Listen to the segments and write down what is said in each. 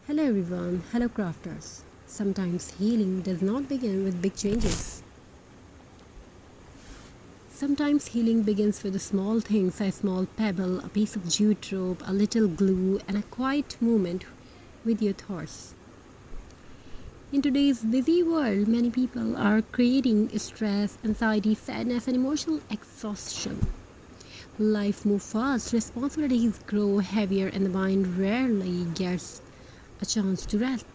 Hello everyone, hello crafters. Sometimes healing does not begin with big changes. Sometimes healing begins with the small things, a small pebble, a piece of jute rope, a little glue, and a quiet moment with your thoughts. In today's busy world, many people are creating stress, anxiety, sadness, and emotional exhaustion. Life moves fast, responsibilities grow heavier, and the mind rarely gets a chance to rest.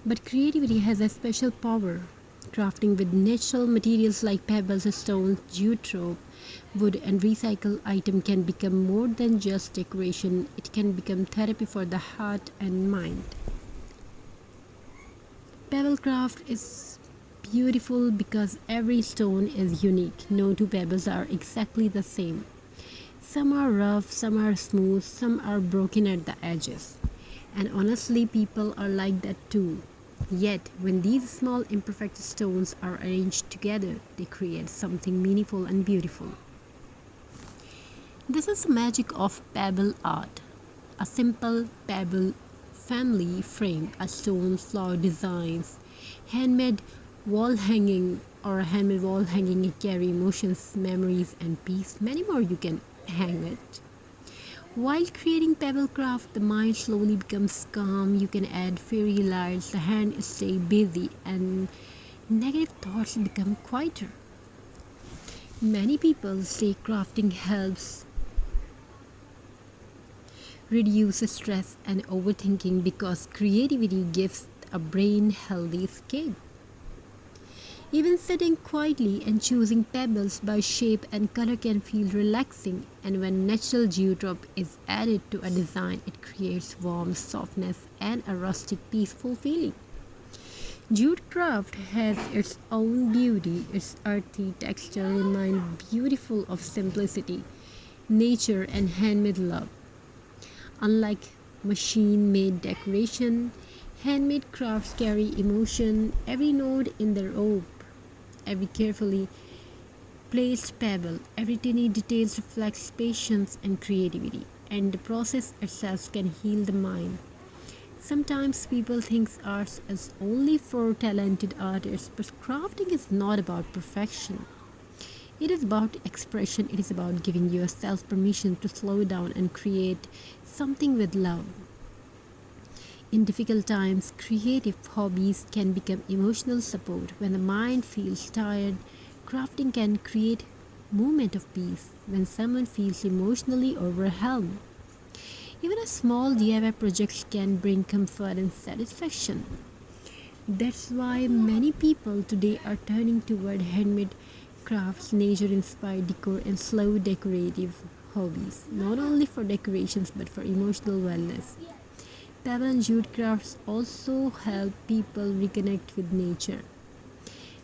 But creativity has a special power. Crafting with natural materials like pebbles, stones, jute rope, wood, and recycled items can become more than just decoration. It can become therapy for the heart and mind. Pebble craft is beautiful because every stone is unique. No two pebbles are exactly the same. Some are rough, some are smooth, some are broken at the edges. And honestly, people are like that too. Yet, when these small imperfect stones are arranged together, they create something meaningful and beautiful. This is the magic of pebble art. A simple pebble family frame, a stone flower designs, handmade wall hanging or a handmade wall hanging, it carry emotions, memories, and peace. Many more you can hang it. While creating pebble craft, the mind slowly becomes calm. You can add fairy lights, the hand stay busy, and negative thoughts become quieter. Many people say crafting helps reduce stress and overthinking because creativity gives a brain healthy escape. Even sitting quietly and choosing pebbles by shape and color can feel relaxing, and when natural dewdrop is added to a design, it creates warmth, softness, and a rustic, peaceful feeling. Jute craft has its own beauty. Its earthy texture reminds beautiful of simplicity, nature, and handmade love. Unlike machine-made decoration, handmade crafts carry emotion. Every node in the rope, every carefully placed pebble, every tiny detail reflects patience and creativity, and the process itself can heal the mind. Sometimes people think art is only for talented artists, but crafting is not about perfection. It is about expression, it is about giving yourself permission to slow down and create something with love. In difficult times, creative hobbies can become emotional support. When the mind feels tired, crafting can create moment of peace. When someone feels emotionally overwhelmed, even a small DIY project can bring comfort and satisfaction. That's why many people today are turning toward handmade crafts, nature-inspired decor, and slow decorative hobbies, not only for decorations but for emotional wellness. Pebble and jute crafts also help people reconnect with nature.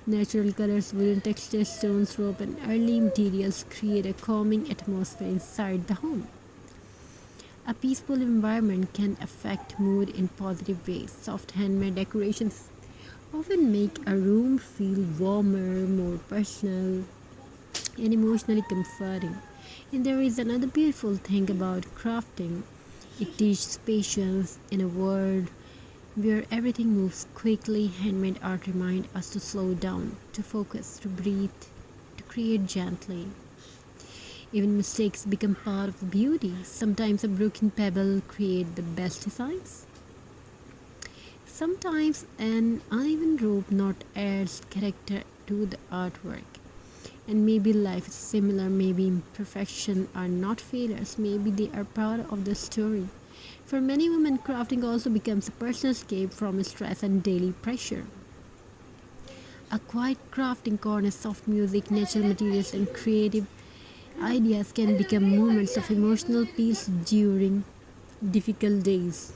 Natural colors, wooden textures, stones, rope, and early materials create a calming atmosphere inside the home. A peaceful environment can affect mood in positive ways. Soft handmade decorations often make a room feel warmer, more personal, and emotionally comforting. And there is another beautiful thing about crafting. It teaches patience in a world where everything moves quickly. Handmade art reminds us to slow down, to focus, to breathe, to create gently. Even mistakes become part of the beauty. Sometimes a broken pebble creates the best designs. Sometimes an uneven rope knot adds character to the artwork. And maybe life is similar, maybe imperfection are not failures, maybe they are part of the story. For many women, crafting also becomes a personal escape from stress and daily pressure. A quiet crafting corner, soft music, natural materials, and creative ideas can become moments of emotional peace during difficult days.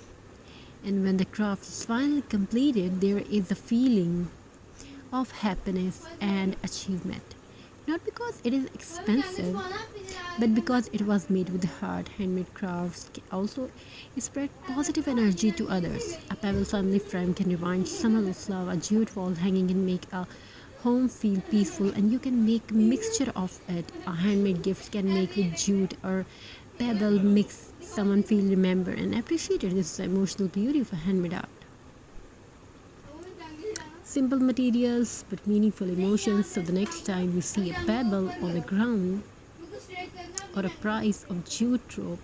And when the craft is finally completed, there is a feeling of happiness and achievement. Not because it is expensive, but because it was made with heart. Handmade crafts can also spread positive energy to others. A pebble family frame can remind someone of love. A jute wall hanging can make a home feel peaceful, and you can make a mixture of it. A handmade gift can make with jute or pebble makes someone feel remembered and appreciated. This is the emotional beauty of a handmade art. Simple materials but meaningful emotions, so the next time you see a pebble on the ground or a piece of jute rope,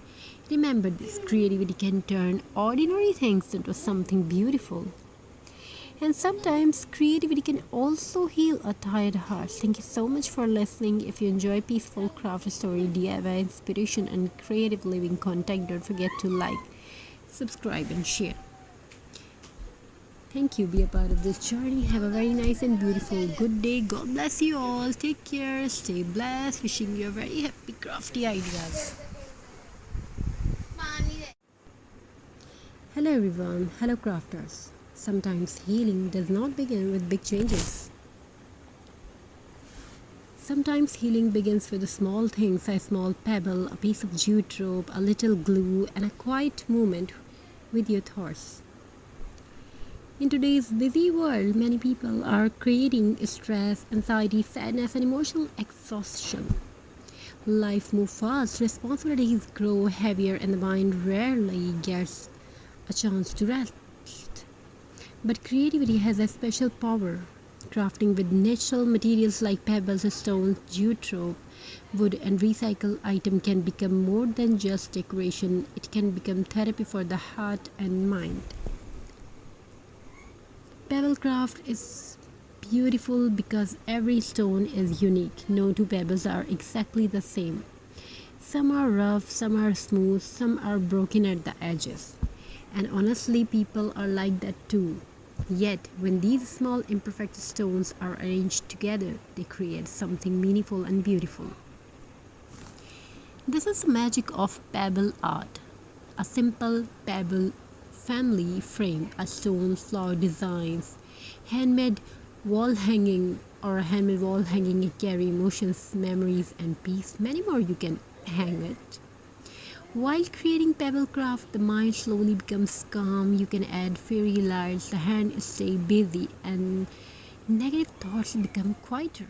remember this: creativity can turn ordinary things into something beautiful. And sometimes creativity can also heal a tired heart. Thank you so much for listening. If you enjoy peaceful craft story, DIY inspiration, and creative living content, don't forget to like, subscribe, and share. Thank you. Be a part of this journey. Have a very nice and beautiful good day. God bless you all. Take care. Stay blessed. Wishing you a very happy crafty ideas. Hello everyone. Hello crafters. Sometimes healing does not begin with big changes. Sometimes healing begins with the small things: a small pebble, a piece of jute rope, a little glue, and a quiet moment with your thoughts. In today's busy world, many people are creating stress, anxiety, sadness, and emotional exhaustion. Life moves fast, responsibilities grow heavier, and the mind rarely gets a chance to rest. But creativity has a special power. Crafting with natural materials like pebbles, stones, jute rope, wood, and recycled items can become more than just decoration. It can become therapy for the heart and mind. Pebble craft is beautiful because every stone is unique. No two pebbles are exactly the same. Some are rough, some are smooth, some are broken at the edges. And honestly, people are like that too. Yet, when these small imperfect stones are arranged together, they create something meaningful and beautiful. This is the magic of pebble art. A simple pebble family frame, a stone flower designs, handmade wall hanging or a handmade wall hanging carry emotions, memories, and peace. Many more you can hang it. While creating pebble craft, the mind slowly becomes calm. You can add fairy lights, the hand stay busy, and negative thoughts become quieter.